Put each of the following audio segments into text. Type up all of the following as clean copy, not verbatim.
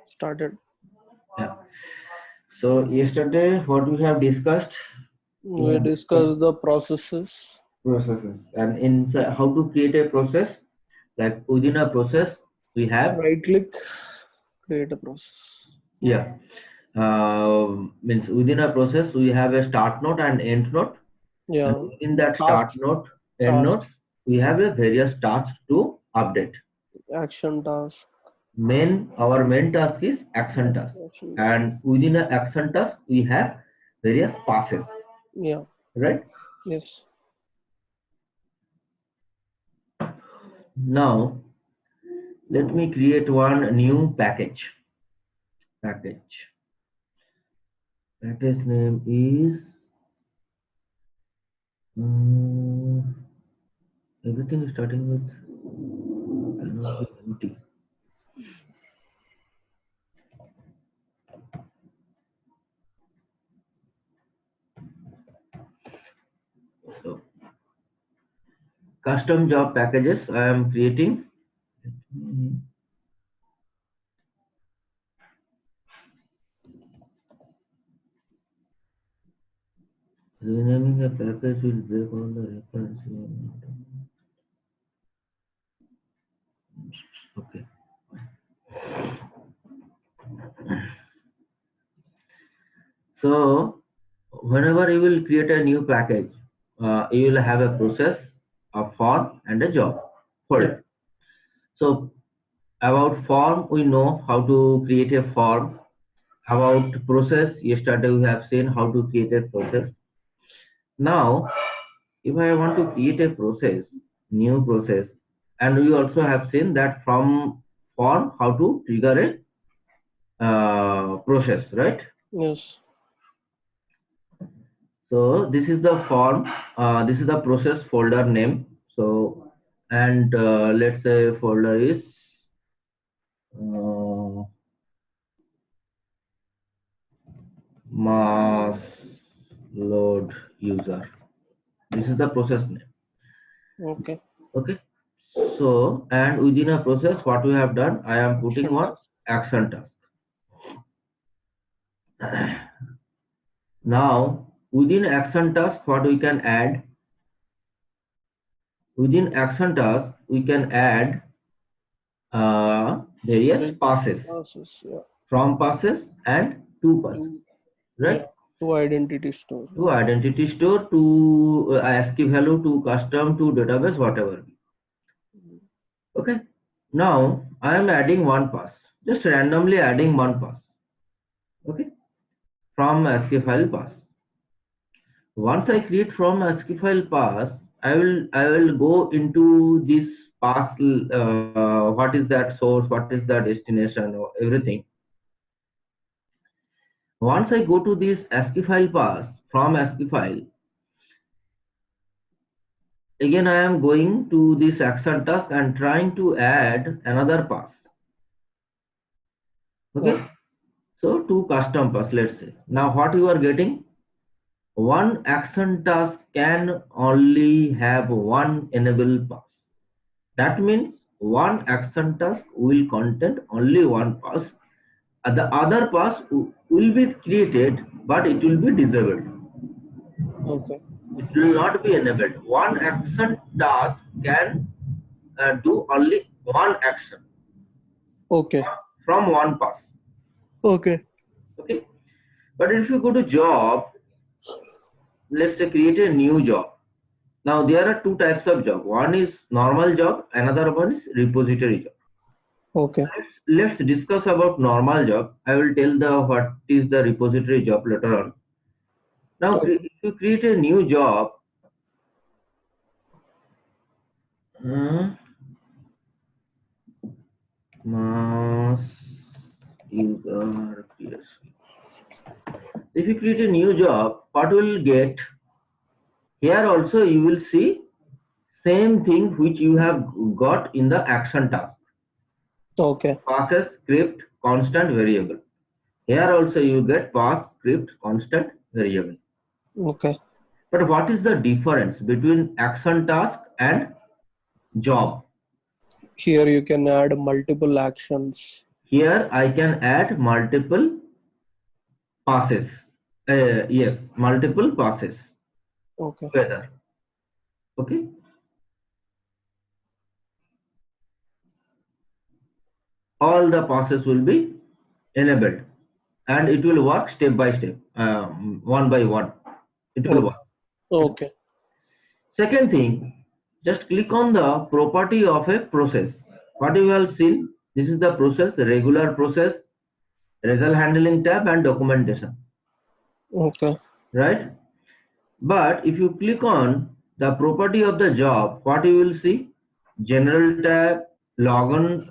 Started. Yeah. So yesterday, what we have discussed, we We have discussed discussed the processes. processes, and in how to create a process. Like within a process, we have Right click, create a process. yeah. Means within a process, we have a start node and end node, and Yeah. within that start Task, node, end task, node, we have a various tasks to update. action task, Our main task is action task, action. and within a action task, we have various passes, Yeah. right? Yes. Now, let me create one new package. Package name is everything is starting with cannot be empty. So, custom job packages I am creating. Renaming a package will break all the records. Okay. So, whenever you will create a new package, you will have a process, a form, and a job Yeah. folder. So, about form, we know how to create a form. About process, yesterday we have seen how to create a process. Now, if I want to create a process, new process, and we also have seen that from form how to trigger a process, right? Yes. So this is the form, this is the process folder name. So, and let's say folder is mass load user. This is the process name. Okay. Okay. So, and within a process, what we have done, I am putting Action one task. action task. Now, within action task, what we can add? Within action task, we can add various Bridge passes, process. Yeah. from passes and to passes, To, right? yeah. To identity store. To identity store, to ASCII value, to custom, to database, whatever. Okay. Now, I am adding one pass, just randomly adding one pass. Okay. From ASCII file pass. Once I create from ASCII file pass, I will go into this pass. What is that source? What is the destination? Or everything. Once I go to this ASCII file pass from ASCII file, again I am going to this action task and trying to add another pass. Okay. Oh. So two custom pass. Let's say now what you are getting. One action task can only have one enable pass. That means one action task will contain only one pass. The other pass will be created, but it will be disabled. Okay. It will not be enabled. One action task can do only one action Okay. from one pass. Okay. Okay. But if you go to job, let's say create a new job. Now there are two types of job. One is normal job, another one is repository job. Okay. Let's discuss about normal job. I will tell the what is the repository job later on. Now, Okay. if you create a new job, mass user PSP. If you create a new job, what will get? Here also you will see same thing which you have got in the action task. Okay. Passes, script, constant, variable. Here also you get pass, script, constant, variable. Okay. But what is the difference between action task and job? Here you can add multiple actions. here I can add multiple passes. Yes, multiple passes Okay. together. Okay. All the passes will be enabled and it will work step by step, one by one. It will Okay. work. Okay. Second thing, just click on the property of a process. What you have seen, this is the process, regular process, result handling tab and documentation, Okay. right? But if you click on the property of the job, what you will see? General tab, login,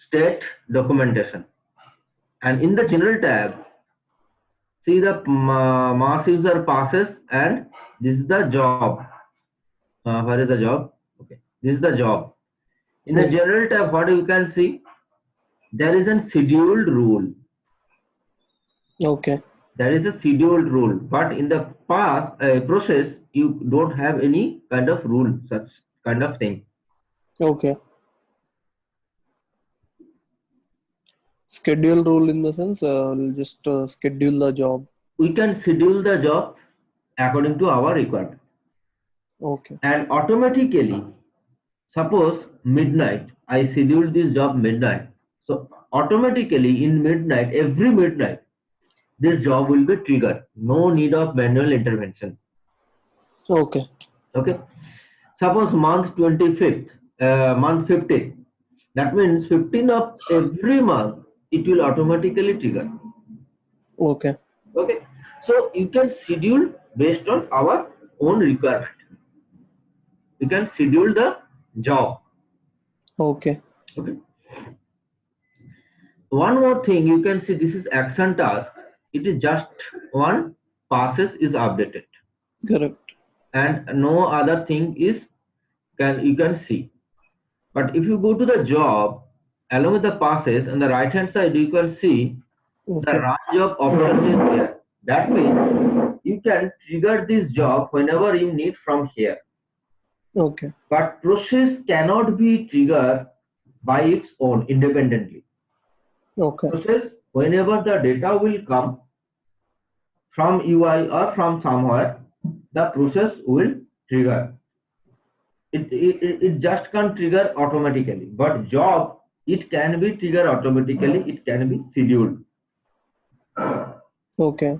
state, documentation. And in the general tab, see the mass user passes and this is the job. Where is the job? Okay, this is the job. In the Yeah. general tab, what you can see, there is a scheduled rule. Okay. There is a scheduled rule, but in the past process, you don't have any kind of rule, such kind of thing. Okay. Schedule rule in the sense, we'll just schedule the job. We can schedule the job according to our requirement. Okay. And automatically, suppose midnight, I scheduled this job midnight. So automatically in midnight, every midnight, this job will be triggered. No need of manual intervention. Okay. Okay. Suppose month 25th, month 15th. That means 15th of every month, it will automatically trigger. Okay. Okay. So you can schedule based on our own requirement. You can schedule the job. Okay. Okay. One more thing, you can see this is action task. It is just one passes is updated Correct. and no other thing is you can see. But if you go to the job along with the passes on the right hand side, you can see the Okay. run job option is there. That means you can trigger this job whenever you need from here. Okay. But process cannot be triggered by its own independently. Okay. Process, whenever the data will come from UI or from somewhere, the process will trigger. It just can't trigger automatically. But job, it can be triggered automatically. It can be scheduled. Okay.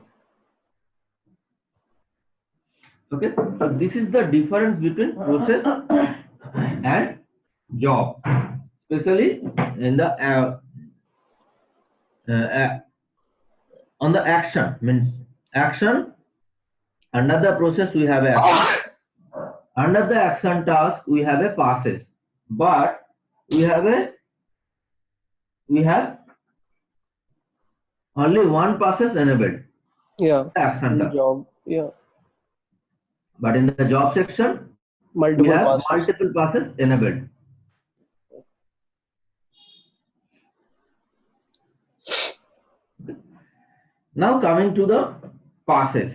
Okay. So this is the difference between process and job, especially in the on the action, means action. Under the process we have a action. Under the action task we have a passes, but we have only one passes enabled, Yeah. action task. Job. Yeah. But in the job section we Multiple have passes. multiple passes enabled. Now coming to the passes,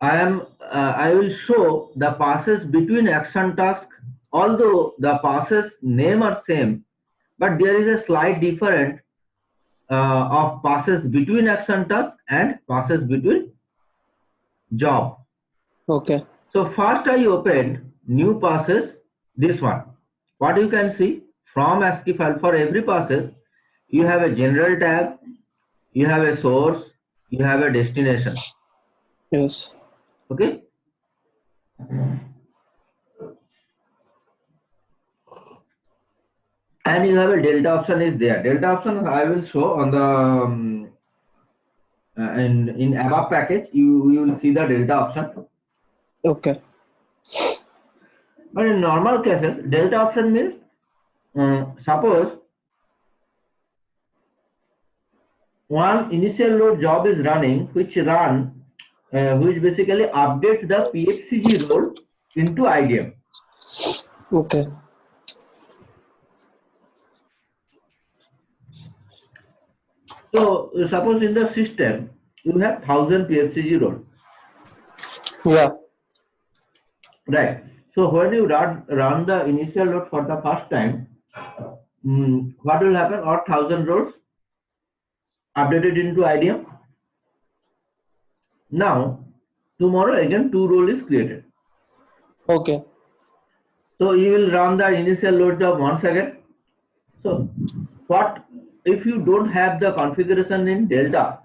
I will show the passes between action task. Although the passes name are same, but there is a slight difference of passes between action task and passes between job. Okay. So first I opened new passes, this one. What you can see from ASCII file, for every passes, you have a general tab, you have a source, you have a destination. Yes. Okay. And you have a delta option is there. Delta option I will show on the in ABAP package. You will see the delta option. Okay. But in normal cases, delta option means suppose one initial load job is running, which basically update the PXCG role into IDM. Okay. So suppose in the system you have 1000 PXCG role. Yeah. Right. So when you run the initial load for the first time, what will happen? All 1000 rows updated into IDM. Now, tomorrow again 2 role is created. Okay. So you will run the initial load job once again. So what if you don't have the configuration in Delta?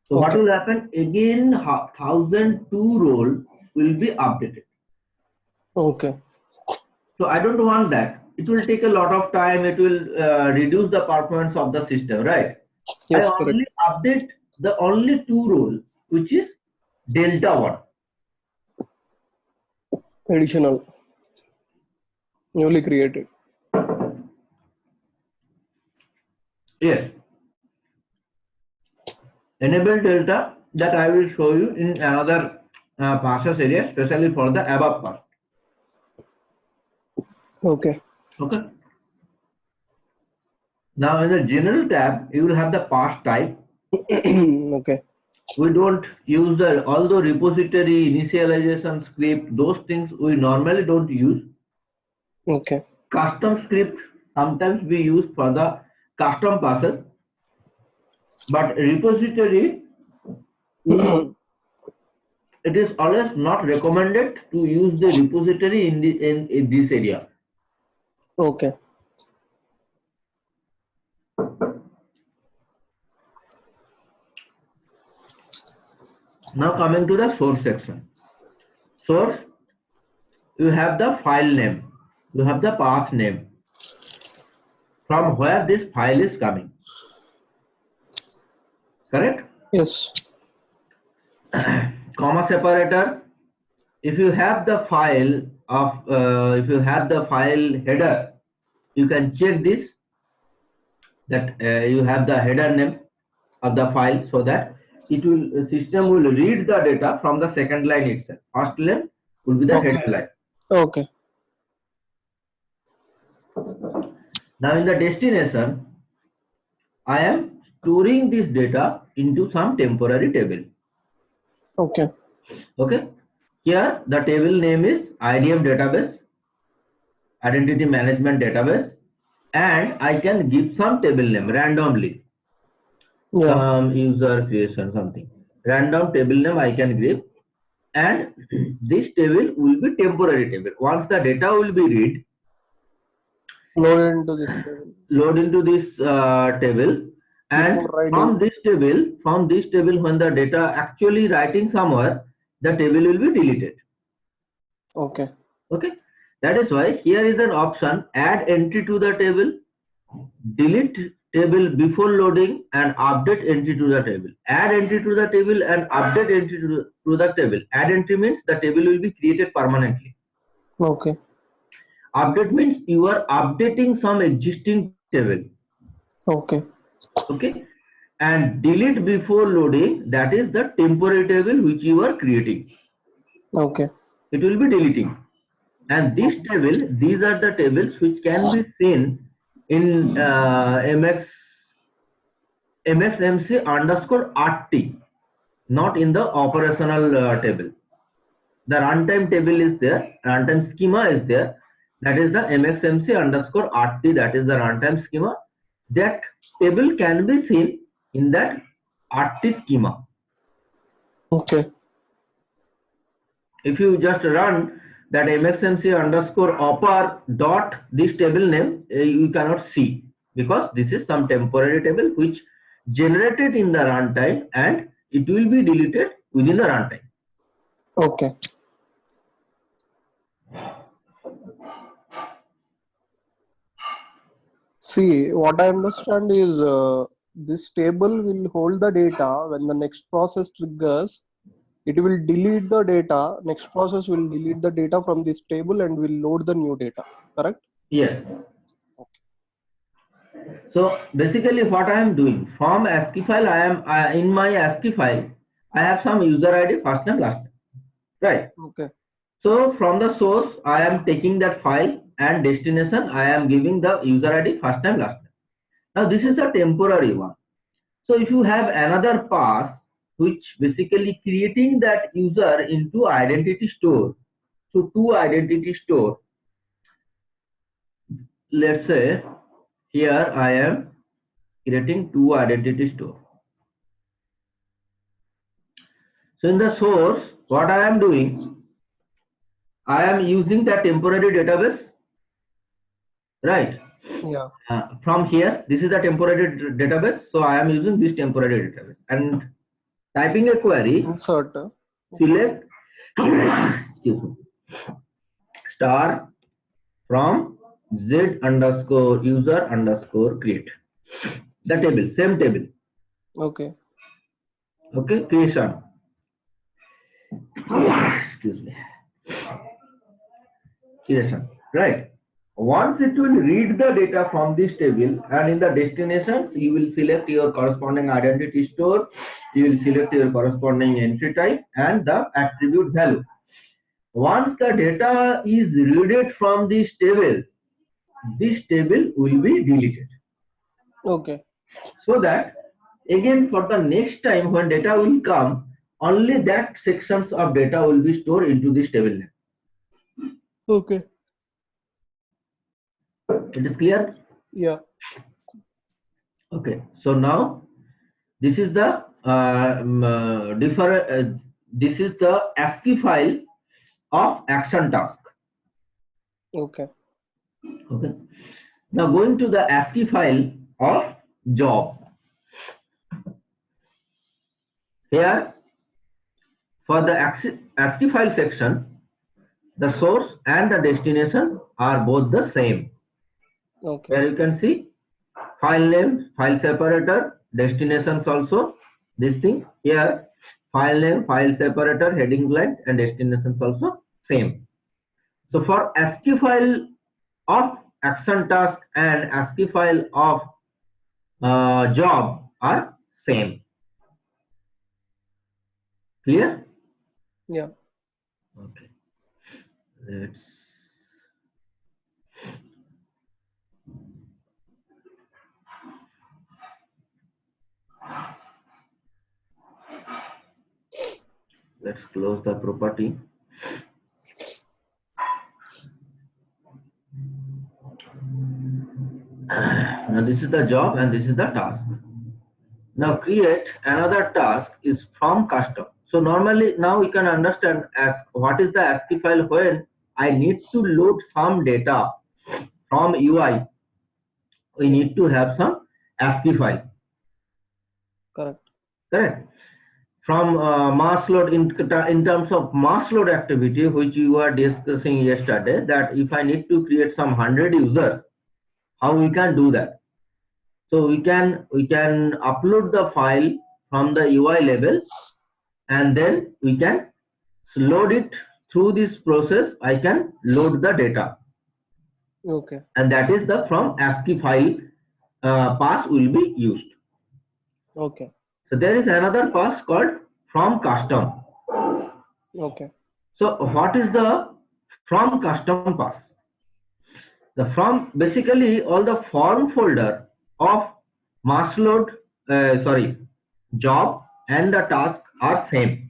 So what will happen? Again 1002 role will be updated. Okay. So I don't want that. It will take a lot of time. It will reduce the performance of the system, right? Yes, I only update the only 2 role, which is Delta 1. Additional. Newly created. Yes. Enable Delta, that I will show you in another process area, especially for the above part. Okay. Okay. Now in the general tab, you will have the pass type. Okay. We don't use the, although repository initialization script, those things we normally don't use. Okay. Custom script sometimes we use for the custom passes, but repository, it is always not recommended to use the repository in this area. Okay. Now coming to the source section. Source, you have the file name, you have the path name, from where this file is coming. Correct? Yes. Comma separator. If you have the file of, if you have the file header, you can check this, that you have the header name of the file, so that it will, system will read the data from the second line itself. First line will be the header line. Okay. Now in the destination, I am storing this data into some temporary table. Okay. Okay. Here the table name is IDM database, identity management database, and I can give some table name randomly. Yeah. Some user creation, something. Random table name I can give, and this table will be temporary table. Once the data will be read, Load into this table. Load into this table, and from this table, when the data actually writing somewhere, the table will be deleted. Okay. Okay, that is why here is an option: add entry to the table, delete table before loading, and update entry to the table. Add entry to the table and update entry to the table. Add entry means the table will be created permanently. Okay. Update means you are updating some existing table. Okay. Okay. And delete before loading, that is the temporary table which you are creating. Okay. It will be deleting. And this table, these are the tables which can be seen in MXMC underscore RT, not in the operational table. The runtime table is there, runtime schema is there. That is the MXMC underscore RT, that is the runtime schema. That table can be seen in that RT schema. Okay. If you just run that MXMC underscore opera dot this table name, you cannot see, because this is some temporary table which generated in the runtime and it will be deleted within the runtime. Okay. See, what I understand is this table will hold the data. When the next process triggers, it will delete the data. Next process will delete the data from this table and will load the new data. Correct? Yes. So basically what I am doing, from ASCII file, I am in my ASCII file, I have some user ID, first name, last name, right? Okay. So from the source, I am taking that file, and destination, I am giving the user ID, first name, last name. Now this is a temporary one. So if you have another pass, which basically creating that user into identity store, So two identity store. Let's say here I am creating two identity store. So in the source, what I am doing, I am using the temporary database, right? Yeah. From here, this is the temporary database. So I am using this temporary database and typing a query, Insert. select excuse me, star from z underscore user underscore create. The table, same table. Okay. Okay, creation. Excuse me. Creation. Right. Once it will read the data from this table, and in the destinations, you will select your corresponding identity store, you will select your corresponding entry type and the attribute value. Once the data is read from this table will be deleted. Okay. So that again for the next time when data will come, only that sections of data will be stored into this table name. Okay. It is clear? Yeah. Okay. So now this is the this is the ASCII file of action task. Okay. Okay. Now going to the ASCII file of job. Here for the ASCII file section, the source and the destination are both the same. Okay. Here you can see file name, file separator, destinations also. This thing here, file name, file separator, heading line, and destinations also same. So for ASCII file of action task and ASCII file of job are same. Clear? Yeah. Okay. Let's close the property. Now this is the job and this is the task. Now create another task is from custom. So normally now we can understand as what is the ASCII file when I need to load some data from UI. We need to have some ASCII file. Correct. Correct. From mass load in terms of mass load activity, which you were discussing yesterday, that if I need to create some 100 users, how we can do that? So we can upload the file from the UI level, and then we can load it through this process. I can load the data. Okay. And that is the from ASCII file pass will be used. Okay. So there is another pass called from custom. Okay. So what is the from custom pass? The from basically all the form folder of mass load, job and the task are same.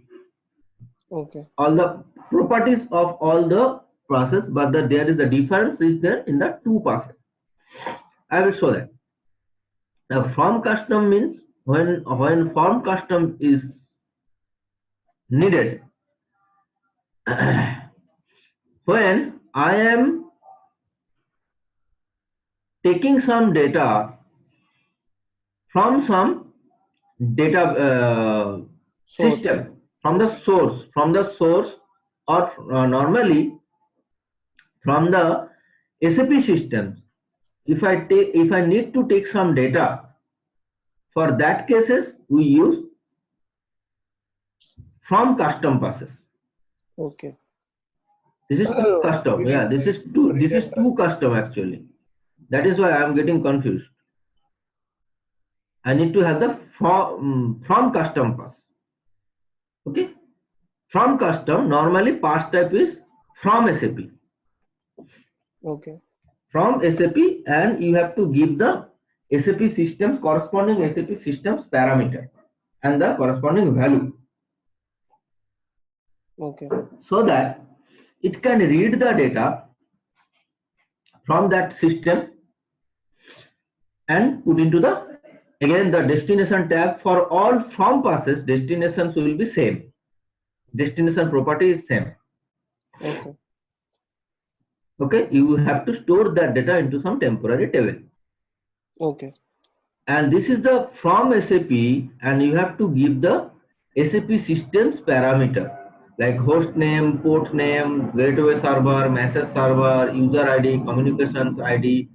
Okay. All the properties of all the process, but there is a difference is there in the two passes. I will show that. Now from custom means when from custom is needed, when I am taking some data from some data system, from the source or normally from the SAP systems. If I need to take some data, for that cases we use from custom passes. Okay. This is two custom. Yeah, this is two custom actually. That is why I am getting confused. I need to have the from custom pass. Okay. From custom, normally pass type is from SAP. Okay. From SAP, and you have to give the SAP systems corresponding SAP systems parameter and the corresponding value. Okay. So that it can read the data from that system and put into the, again, the destination tab. For all from passes, destinations will be same. Destination property is same. Okay. Okay, you have to store that data into some temporary table. Okay. And this is the from SAP, and you have to give the SAP systems parameter like host name, port name, gateway server, message server, user ID, communications ID.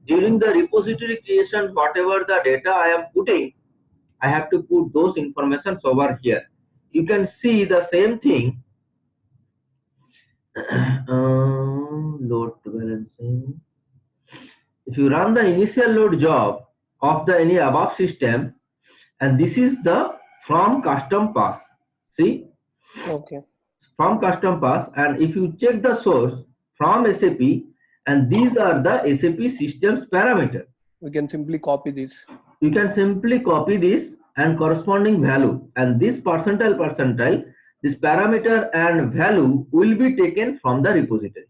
During the repository creation, whatever the data I am putting, I have to put those informations over here. You can see the same thing. Load balancing. If you run the initial load job of the any above system, and this is the from custom pass. See, Okay. from custom pass, and if you check the source from SAP, and these are the SAP systems parameter. We can simply copy this. You can simply copy this and corresponding value, and this percentile, this parameter and value will be taken from the repository.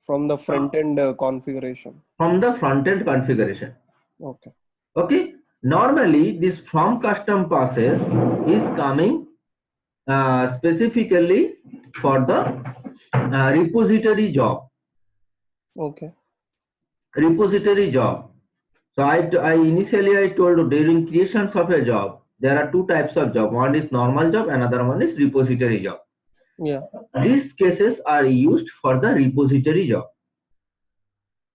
From the front end configuration. From the front end configuration. Okay. Okay. Normally, this from custom passes is coming specifically for the repository job. Okay. Repository job. So I initially told during creations of a job, there are two types of job. One is normal job, another one is repository job. Yeah. These cases are used for the repository job.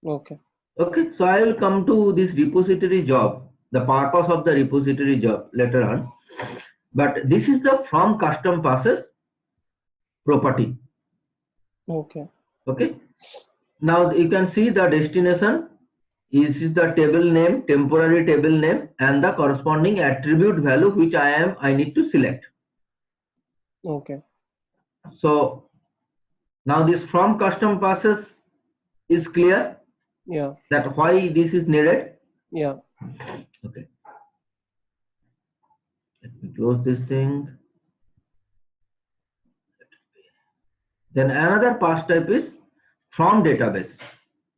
Okay. Okay, so I will come to this repository job, the purpose of the repository job later on. But this is the from custom passes property. Okay. Okay. Now you can see the destination is the table name, temporary table name, and the corresponding attribute value which I need to select. Okay. So now this from custom passes is clear. Yeah. That why this is needed. Yeah. Okay. Let me close this thing. Then another pass type is from database.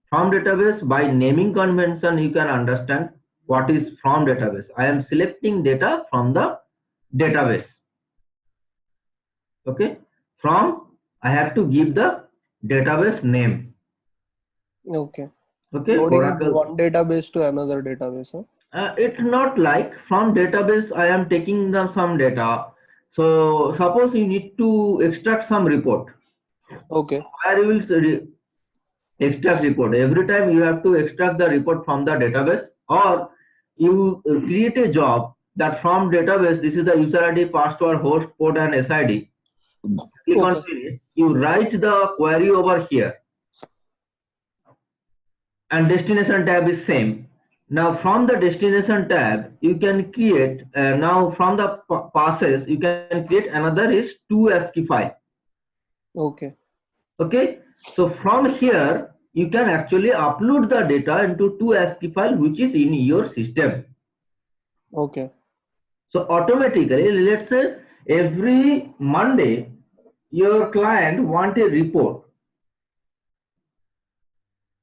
From database, by naming convention, you can understand what is from database. I am selecting data from the database. Okay. From, I have to give the database name. Okay. Okay. Loading Oracle. one database to another database. Huh? It's not like from database I am taking some data. So suppose you need to extract some report. Okay. Where you will extract report. Every time you have to extract the report from the database, or you create a job that from database, this is the user ID, password, host, port, and SID. Click on finish. You write the query over here, and destination tab is same. Now from the destination tab, you can create, now from the passes, you can create another is 2 ASCII file. Okay. Okay. So from here, you can actually upload the data into 2 ASCII file which is in your system. Okay. So automatically, let's say every Monday, your client want a report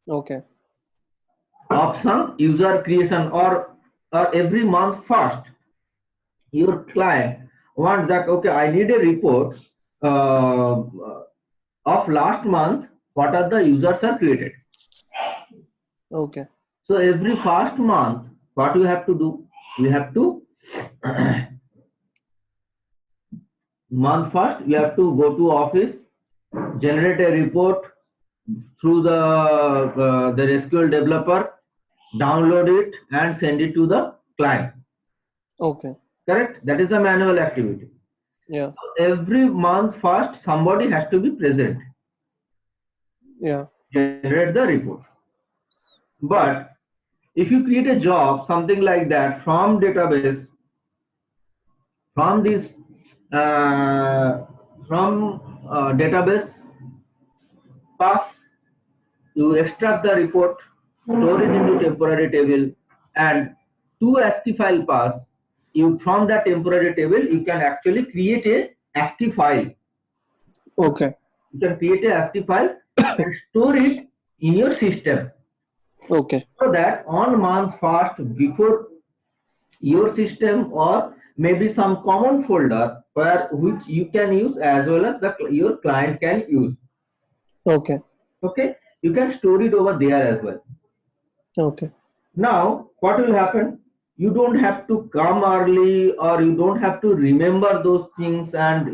Okay. of some user creation, or every month first, your client wants that, okay, I need a report of last month, what are the users are created. Okay. So every first month, what you have to do? You have to month first, you have to go to office, generate a report through the SQL developer, download it and send it to the client. Okay. Correct? That is a manual activity. Yeah. Every month first, somebody has to be present. Yeah. Generate the report. But if you create a job, something like that from database, from this database pass, you extract the report, store it into temporary table, and 2 ASCII file pass, you from that temporary table you can actually create a ASCII file. Okay. You can create a ASCII file and store it in your system, Okay. so that on month first, before your system or maybe some common folder where which you can use as well as your client can use. Okay. Okay, you can store it over there as well. Okay. Now what will happen, you don't have to come early, or you don't have to remember those things, and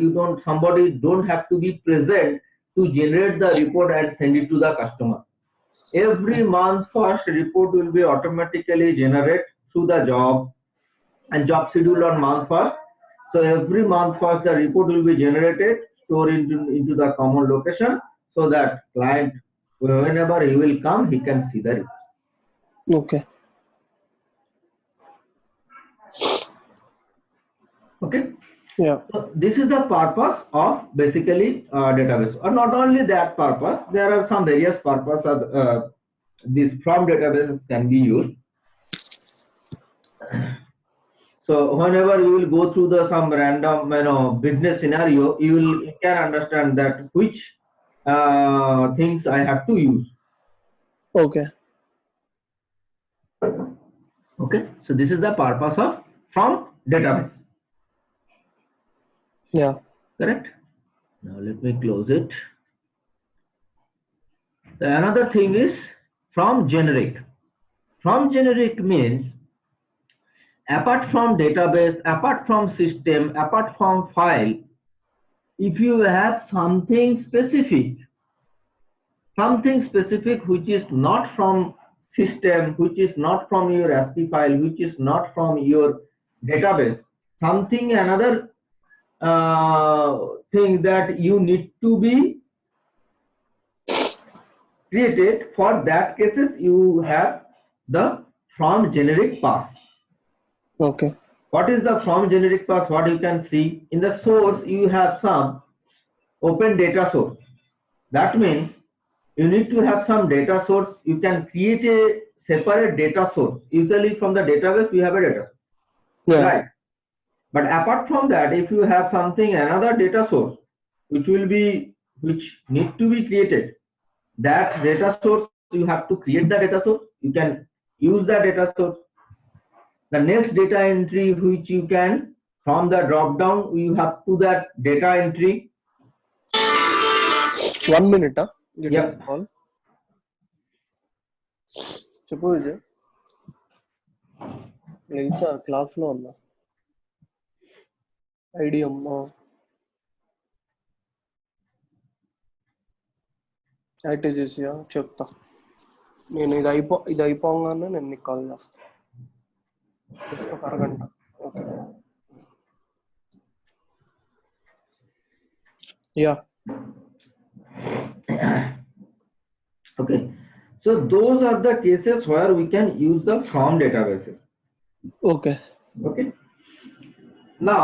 somebody don't have to be present to generate the report and send it to the customer. Every month first report will be automatically generated through the job, and job schedule on month first. So every month first the report will be generated, stored into the common location, so that client, whenever he will come, he can see the report. Okay. Okay. Yeah. So this is the purpose of basically database. Or not only that purpose, there are some various purposes these from databases can be used. So whenever you will go through the some random business scenario, you can understand that which things I have to use. Okay. Okay, so this is the purpose of from database. Yeah. Correct. Now let me close it. The another thing is from generic. From generic means apart from database, apart from system, apart from file, if you have something specific which is not from system, which is not from your ASCII file, which is not from your database, something another thing that you need to be created, for that cases you have the from generic pass. Okay. What is the from generic pass? What you can see in the source, you have some open data source. That means you need to have some data source. You can create a separate data source. Usually from the database we have a data, Yeah. right? But apart from that, if you have something another data source which need to be created, that data source you have to create the data source. You can use the data source. The next data entry which you can, from the drop down you have to that data entry. 1 minute. Getting Yep. a call. చెప్పు విజయ్ లేదు క్లాస్లో ఉన్నా idiom active చేసి చెప్తా నేను ఇది అయిపోగానే నేను నీకు కాల్ చేస్తాను జస్ట్ ఒక అరగంట okay yeah Okay, so those are the cases where we can use the from databases. Okay. Okay, now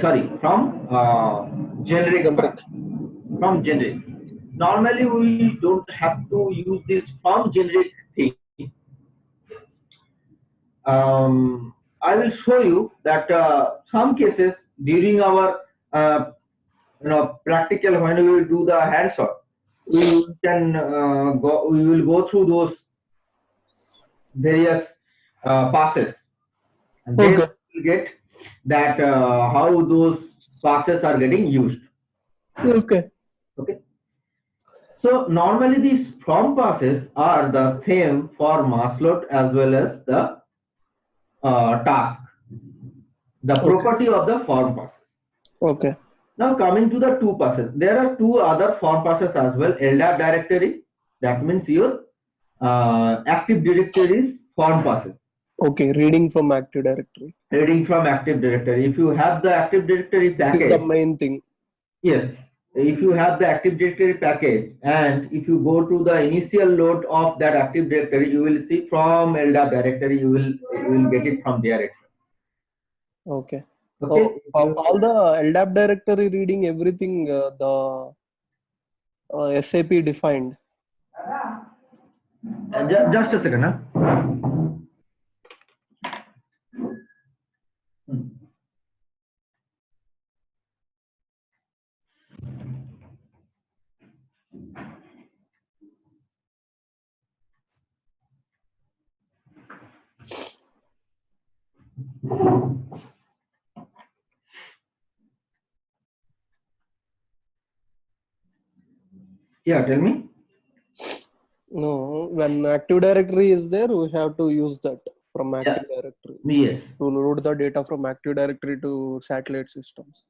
sorry, from generic. From generic, normally we don't have to use this from generic thing. I will show you that some cases during our practical, when we will do the hands-on, we will go through those various passes, and then Okay. we will get that how those passes are getting used. Okay. Okay. So normally these from passes are the same for mass load as well as the task, the property of the form passes. Okay. Now coming to the two passes, there are two other form passes as well. LDAP directory, that means your active directories form passes. Okay, reading from active directory. Reading from active directory. If you have the active directory package, this is the main thing. Yes, if you have the active directory package, and if you go to the initial load of that active directory, you will see from LDAP directory, you will get it from there itself. Okay. Okay. All the LDAP directory reading everything the SAP defined. Just a second, huh? Yeah, tell me. No, when Active Directory is there, we have to use that from Active Directory. Yes. To load the data from Active Directory to satellite systems.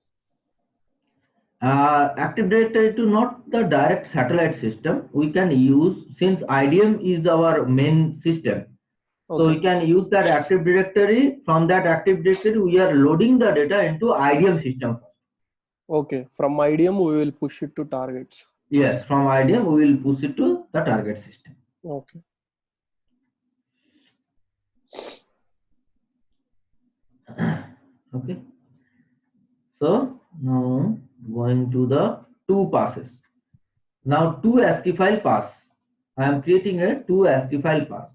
Active Directory to not the direct satellite system. We can use, since IDM is our main system. Okay. So we can use that Active Directory. From that Active Directory, we are loading the data into IDM system. Okay. From IDM, we will push it to targets. Yes. From IDM, we will push it to the target system. Okay. Okay. So now going to the two passes. Now two ASCII file pass. I am creating a two ASCII file pass.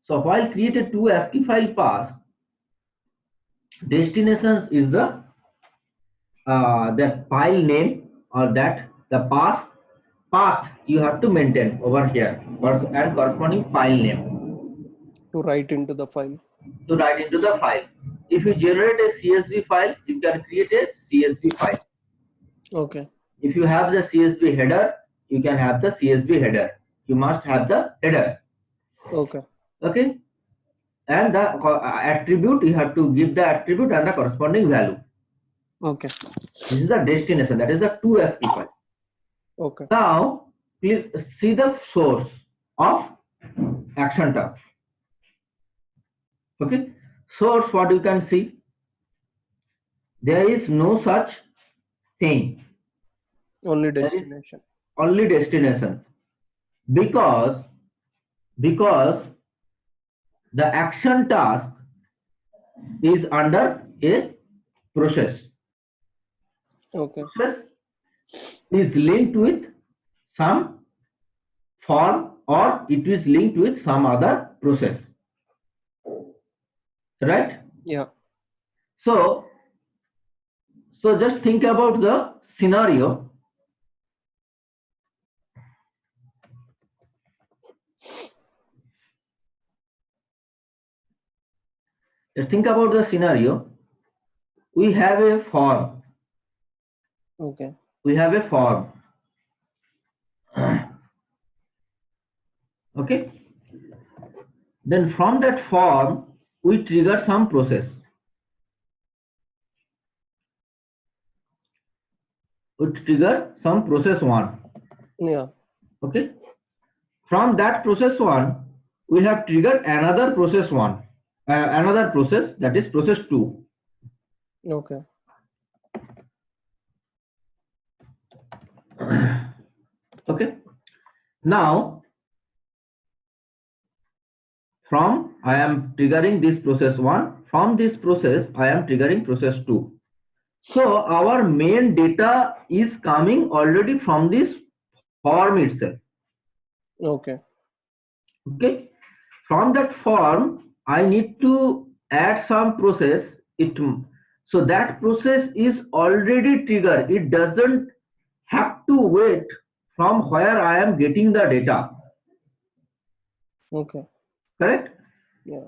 So while created two ASCII file pass, destination is the file name, or that the path you have to maintain over here, and corresponding file name to write into the file. To write into the file. If you generate a CSV file, you can create a CSV file. Okay. If you have the CSV header, you can have the CSV header. You must have the header. Okay. Okay. And the attribute, you have to give the attribute and the corresponding value. Okay. This is the destination, that is the two ASCII file. Okay. Now, please see the source of action task. Okay. Source, what you can see, there is no such thing. Only destination. Only destination. Because the action task is under a process. Okay. Process is linked with some form, or it is linked with some other process. Right? Yeah. So just think about the scenario. Just think about the scenario. We have a form. Okay. We have a form. Okay. Then from that form, we trigger some process. We trigger some process one. Yeah. Okay. From that process one, we have triggered another process one. Another process, that is process 2. Okay. Okay. Now, from I am triggering this process 1. From this process, I am triggering process 2. So our main data is coming already from this form itself. Okay. Okay. From that form, I need to add some process. So that process is already triggered. It doesn't have to wait from where I am getting the data. Okay. Correct? Yeah.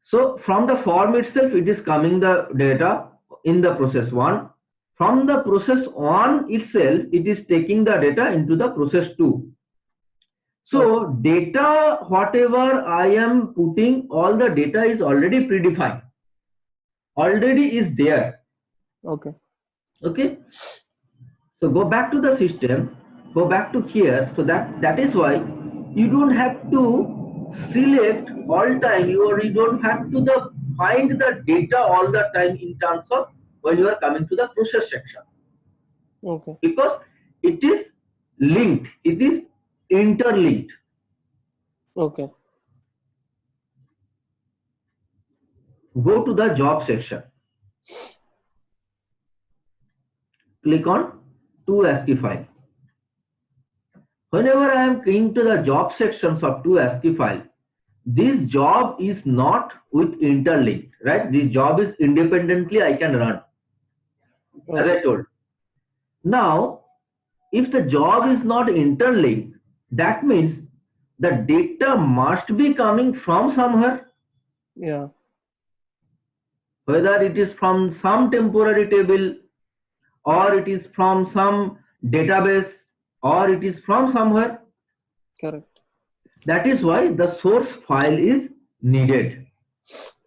So from the form itself, it is coming the data in the process 1. From the process 1 itself, it is taking the data into the process 2. So data, whatever I am putting, all the data is already predefined. Already is there. Okay. Okay. So go back to the system, go back to here. So that is why you don't have to select all time. You don't have to find the data all the time in terms of when you are coming to the process section. Okay. Because it is linked. It is interlinked. Okay. Go to the job section. Click on two ASCII file. Whenever I am going to the job sections of two ASCII file, this job is not with interlinked, right? This job is independently I can run. Okay. As I told. Now, if the job is not interlinked, that means the data must be coming from somewhere. Yeah. whether it is from some temporary table, or it is from some database, or it is from somewhere. Correct. That is why the source file is needed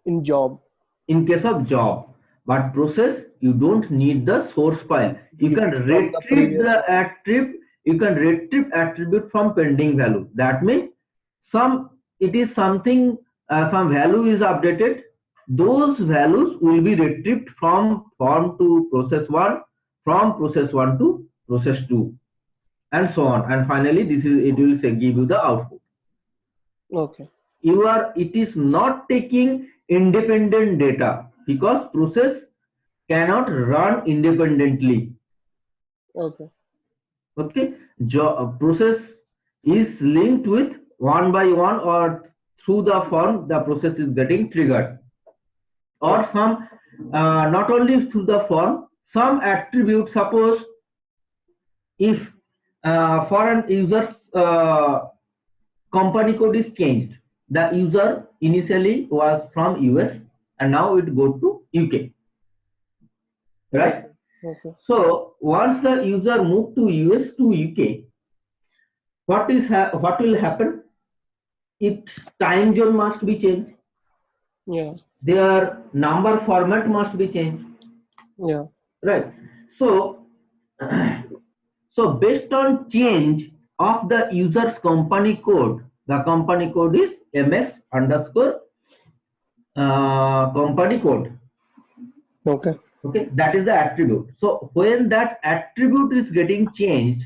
In job. in case of job. But process, you don't need the source file. You can From the retrieve previous the one. attribute. You can retrieve attribute from pending value. That means it is something, some value is updated. Those values will be retrieved from form to process 1, from process 1 to process 2, and so on. And finally, it will say, give you the output. Okay. It is not taking independent data, because process cannot run independently. Okay. Okay, process is linked with one by one, or through the form the process is getting triggered, or some not only through the form, some attribute. Suppose if for an user's company code is changed, the user initially was from US and now it go to UK, right? Okay. So once the user move to US to UK, what will happen? Its time zone must be changed. Yeah. Their number format must be changed. Yeah. Right. So, so based on change of the user's company code, the company code is ms underscore company code. Okay. Okay, that is the attribute. So when that attribute is getting changed,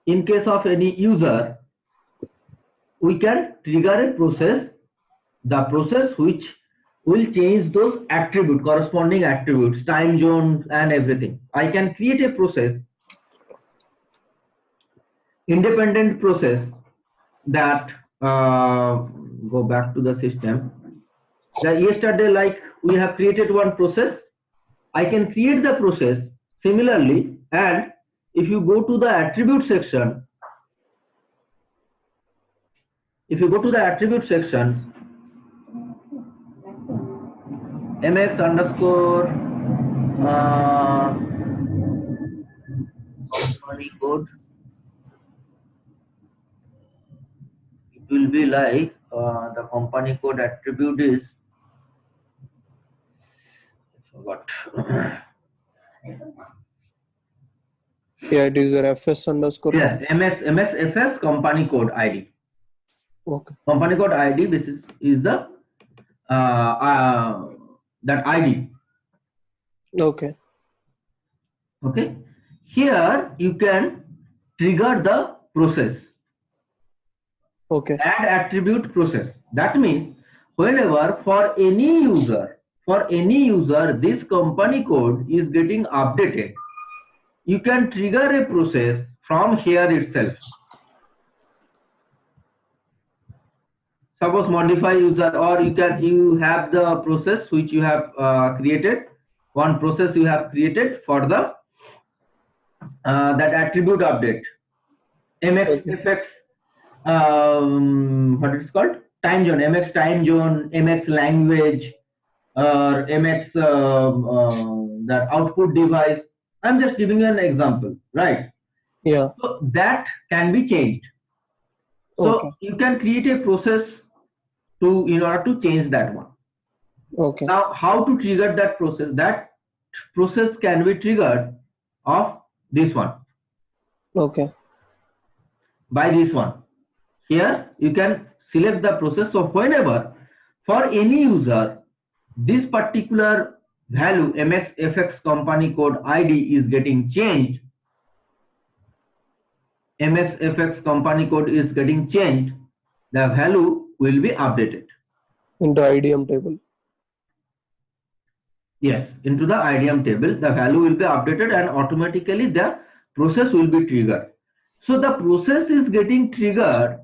in case of any user, we can trigger a process, the process which will change those attributes, corresponding attributes, time zones and everything. I can create a process, independent process, that go back to the system. Yesterday, like we have created one process, I can create the process similarly, and if you go to the attribute section, mx underscore company code, it will be like the company code attribute is what? Yeah, it is a fs underscore. Yeah, mxfs company code ID. Okay. Company code ID. This is the that ID. Okay. Okay. Here you can trigger the process. Okay. Add attribute process. That means whenever for any user, this company code is getting updated, you can trigger a process from here itself. Suppose modify user, or you have the process which you have created, one process you have created for the that attribute update, mxfx what it's called, time zone, mx time zone, mx language, or mx that output device. I'm just giving you an example, right? Yeah. So that can be changed. So Okay. you can create a process in order to change that one. Okay. Now, how to trigger that process? That process can be triggered of this one. Okay. By this one. Here you can select the process. So whenever for any user this particular value mxfx company code ID is getting changed, mxfx company code is getting changed, the value will be updated. Into IDM table. Yes, into the IDM table, the value will be updated and automatically the process will be triggered. So the process is getting triggered.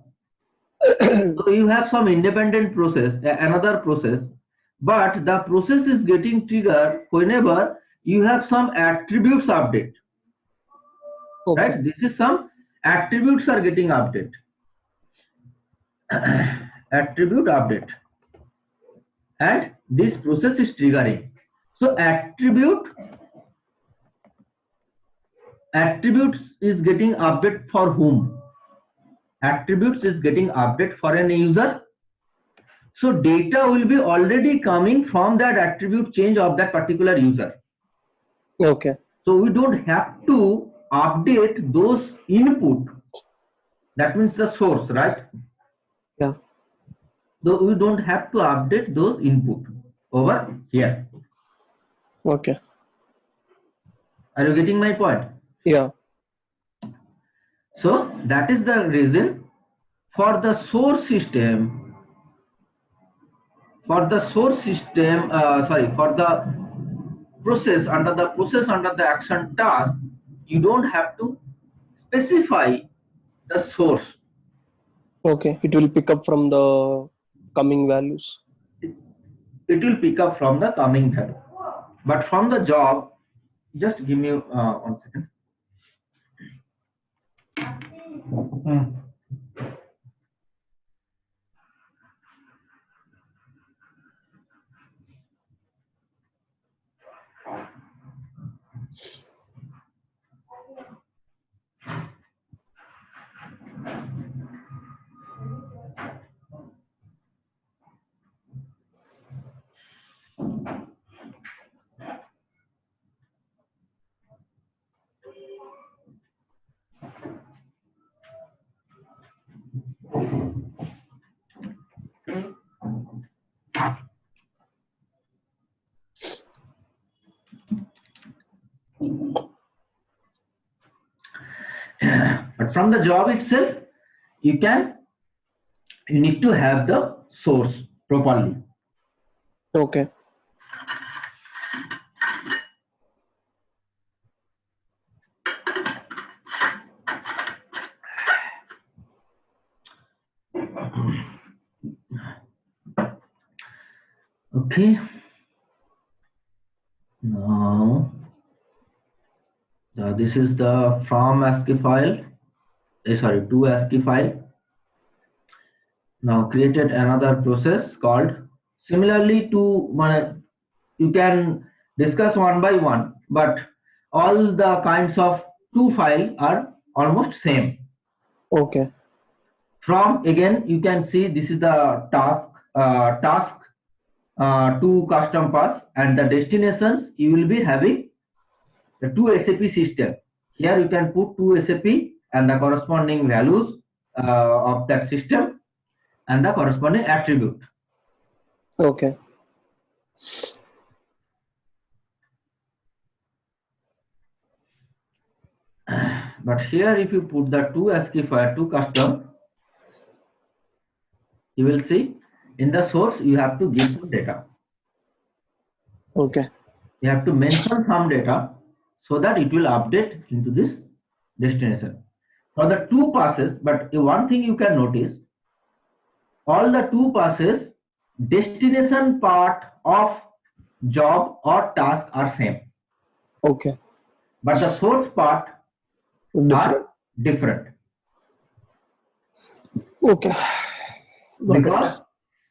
So you have some independent process, another process, but the process is getting triggered whenever you have some attributes update. Okay. Right? This is some attributes are getting update. Attribute update. and this process is triggering. So attributes is getting update for whom? Attributes is getting update for an user. So data will be already coming from that attribute change of that particular user. Okay. So we don't have to update those input. That means the source, right? Yeah. So we don't have to update those input over here. Okay. Are you getting my point? Yeah. So that is the reason for the source system. For the process under the action task, you don't have to specify the source. Okay. It will pick up from the coming values. It will pick up from the coming value. But from the job, just give me 1 second. But from the job itself, you need to have the source properly. Okay. Okay. Now, this is the from ASCII file. To ASCII file. Now created another process called similarly to you can discuss one by one, but all the kinds of two files are almost same. Okay. From again you can see this is the task to custom pass, and the destinations you will be having the two SAP system. Here you can put two SAP and the corresponding values of that system and the corresponding attribute. Okay. But here if you put the two ASCII file to custom, you will see in the source you have to give some data. Okay. You have to mention some data so that it will update into this destination. For the two passes, but one thing you can notice, all the two passes destination part of job or task are same. Okay. But the source part are different. Okay.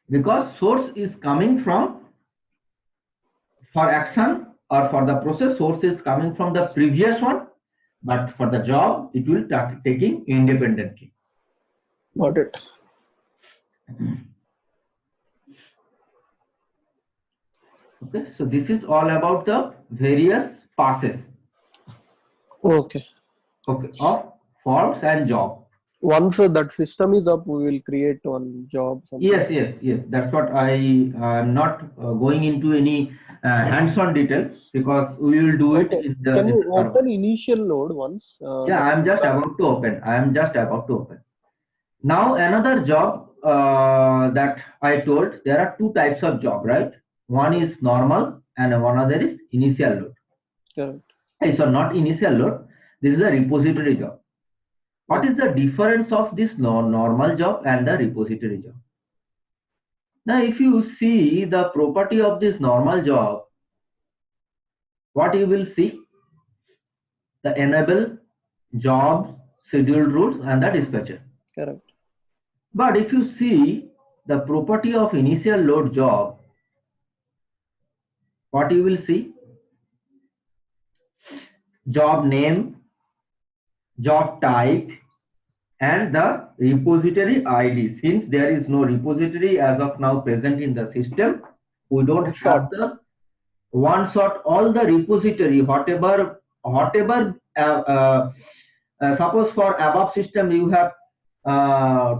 Because source is coming from, for action or for the process, source is coming from the previous one, but for the job it will taking independently. Got it. Okay, so this is all about the various passes. Okay. Okay, of forms and job. Once that system is up, we will create one job. Yes. That's what I am not going into any hands-on details, because we will do it in the. Can you open initial load once? Yeah, I am just about to open. Now another job that I told, there are two types of job, right? One is normal and one other is initial load. Correct. So not initial load. This is a repository job. What is the difference of this normal job and the repository job? Now, if you see the property of this normal job, what you will see? The enable, job, scheduled routes, and the dispatcher. Correct. But if you see the property of initial load job, what you will see? Job name, job type, and the repository ID. Since there is no repository as of now present in the system, we don't have the one shot all the repository, whatever suppose for above system you have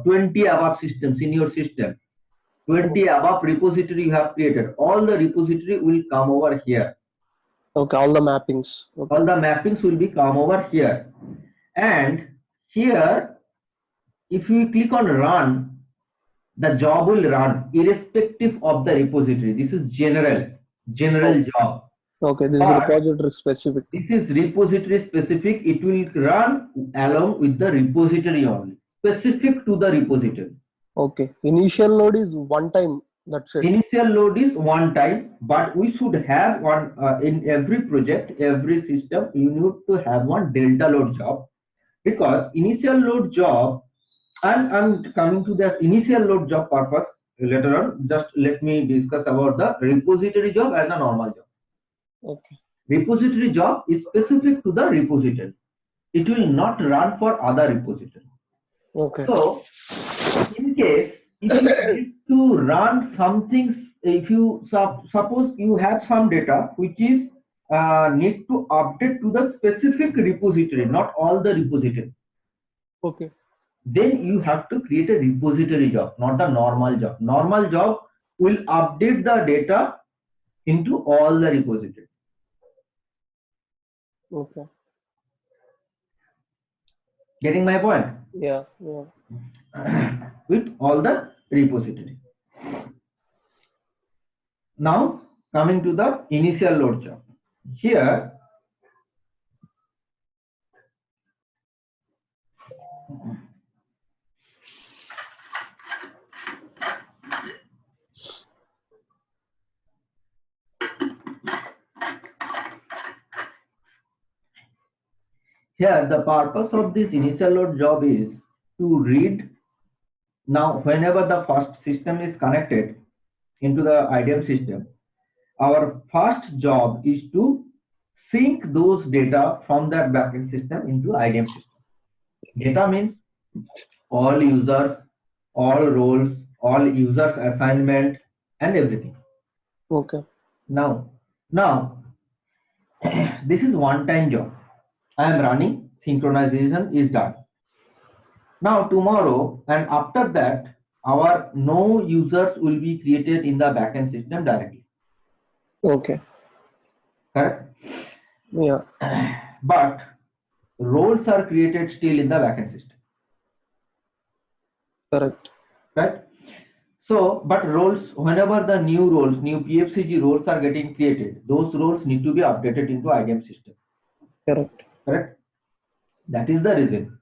20 above systems in your system, 20 above repository you have created, all the repository will come over here. Okay, all the mappings. Okay. All the mappings will be come over here, and here if you click on run, the job will run irrespective of the repository. This is general job. Okay, this is repository specific. This is repository specific. It will run along with the repository only, specific to the repository. Okay, initial load is one time. That's it. Initial load is one time, but we should have one in every project, every system. You need to have one delta load job, because initial load job, and I'm coming to the initial load job purpose later on. Just let me discuss about the repository job as a normal job. Okay. Repository job is specific to the repository. It will not run for other repository. Okay. So, in case if you need to run something, if you suppose you have some data which is need to update to the specific repository, not all the repository. Okay. Then you have to create a repository job, not the normal job. Normal job will update the data into all the repositories. Okay. Getting my point? Yeah. With all the repository. Now coming to the initial load job. Here the purpose of this initial load job is to read. Now whenever the first system is connected into the IDM system, our first job is to sync those data from that backend system into IDM system. Data means all users, all roles, all users assignment, and everything. Okay. Now this is one-time job. I am running, synchronization is done. Now tomorrow and after that, our no users will be created in the backend system directly. Okay. Correct? Yeah. But roles are created still in the backend system. Correct. Right? So, but roles, whenever the new roles, new PFCG roles are getting created, those roles need to be updated into IDM system. Correct. Correct? That is the reason.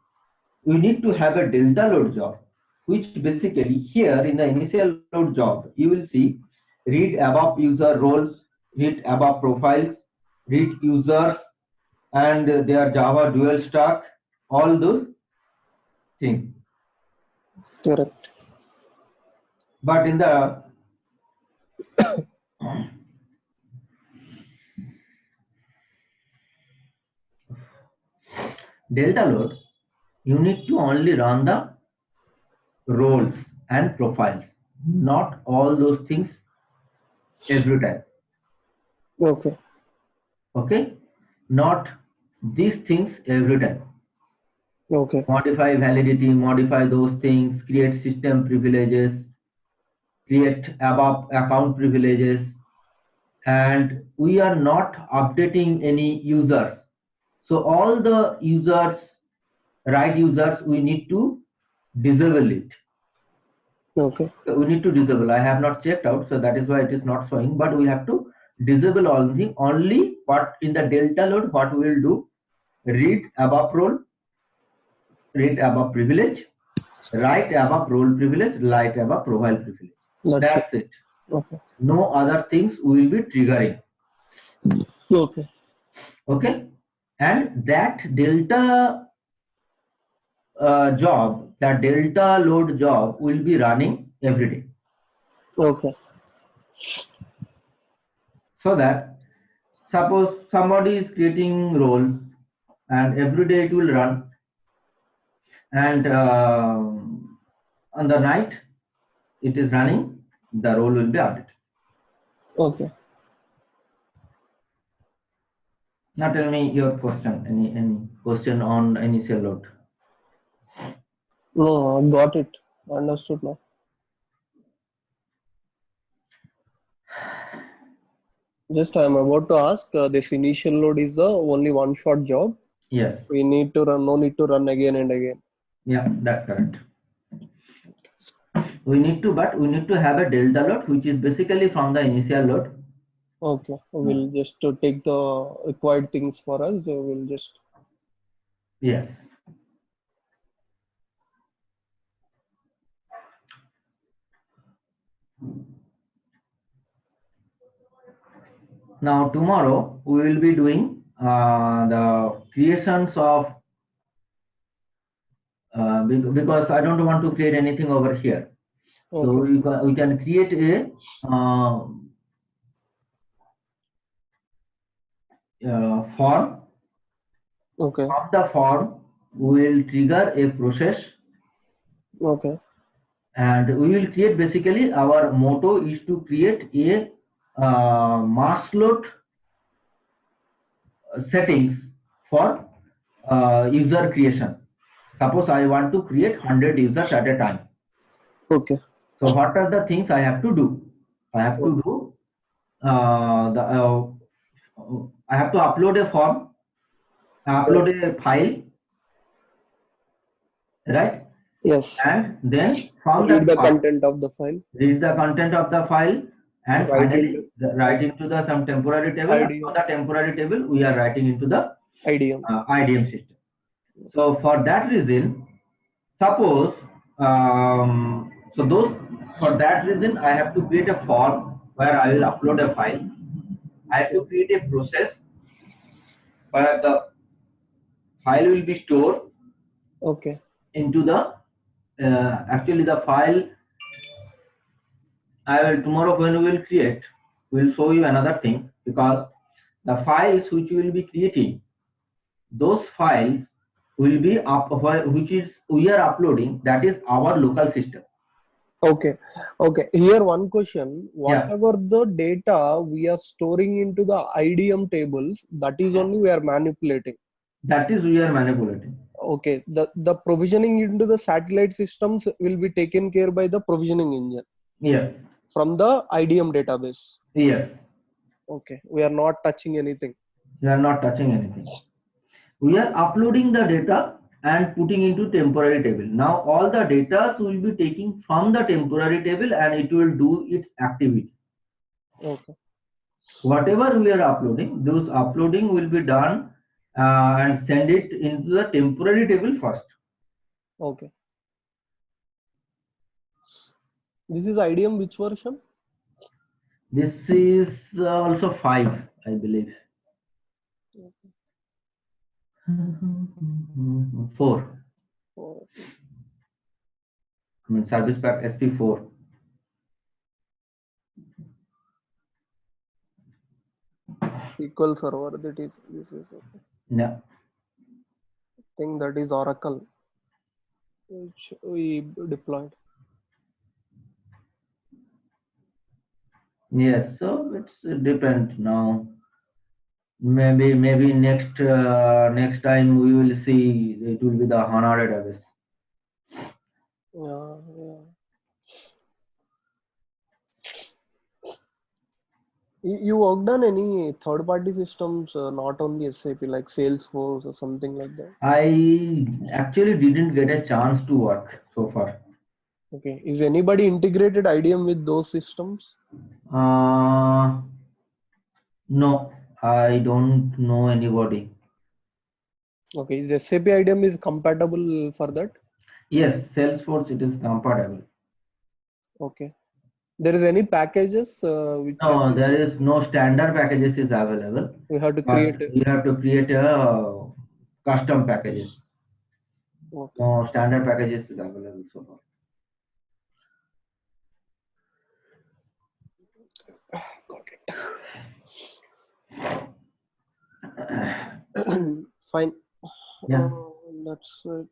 We need to have a delta load job, which basically here in the initial load job, you will see read above user roles, read above profiles, read users, and their Java dual stack, all those things. Correct. But in the delta load, you need to only run the roles and profiles, not all those things every time. Okay. Okay? Not these things every time. Okay. Modify validity, modify those things, create system privileges, create above account privileges, and we are not updating any users. So all the users, right users, we need to disable it. Okay. So we need to disable. I have not checked out, so that is why it is not showing, but we have to disable all the things. Only what in the delta load, what we will do, read above role, read above privilege, write above role privilege, write above profile privilege. That's it. Okay. No other things will be triggering. Okay. Okay. And that delta job, that delta load job will be running every day. Okay. so that suppose somebody is creating roles and every day it will run, and on the night it is running, the role will be updated. Okay. Now tell me your question, any question on initial load. No, I got it. Understood now. Just I'm about to ask, this initial load is only one shot job. Yes, We need to run, no need to run again and again. yeah, that's correct. We need to have a delta load, which is basically from the initial load. Okay, we'll just to take the required things for us. We'll just. Yes. Now tomorrow we will be doing the creations of because I don't want to create anything over here. So Okay. we can create a form. Okay. From the form, we will trigger a process, Okay. and we will create, basically our motto is to create a mass load settings for user creation. Suppose I want to create 100 users at a time. Okay. So what are the things I have to do? I have to do I have to upload a form, upload a file, right? Yes. And then from Read that the file, content of the file. read the content of the file, and Write finally into write into the some temporary table. And from IDM. the temporary table, we are writing into the IDM. IDM system. So for that reason, suppose for that reason, I have to create a form where I will upload a file. I have to create a process where the file will be stored Okay. into the actually the file. I will tomorrow, when we will create, we will show you another thing, because the files which we will be creating, those files will be up, which is we are uploading, that is our local system. Okay. Okay. Here one question. Yeah, Whatever the data we are storing into the IDM tables, that is only we are manipulating. that is we are manipulating. Okay. The provisioning into the satellite systems will be taken care by the provisioning engine Yes, from the IDM database. yes, Okay. We are not touching anything. we are not touching anything. We are uploading the data and putting into temporary table. Now all the data will be taking from the temporary table, and it will do its activity. Okay. Whatever we are uploading, those uploading will be done and send it into the temporary table first. Okay. This is IDM which version? This is also 5, I believe. 4. Oh, I mean, Service Pack SP4. SQL Server. That is. This is. Okay. Yeah. I think that is Oracle, which we deployed. Yes. So it depends now. Maybe next time we will see, it will be the HANA database. Yeah. Yeah. You worked on any third-party systems, not only SAP, like Salesforce or something like that? I actually didn't get a chance to work so far. Okay. Is anybody integrated IDM with those systems? No, I don't know anybody. Okay. Is SAP IDM is compatible for that? Yes, Salesforce, it is compatible. Okay. There is any packages which is No, there is no standard packages is available, we have to but create it. we have to create a custom packages. Okay. No standard packages is available so far. Got it. Fine. Yeah. That's it.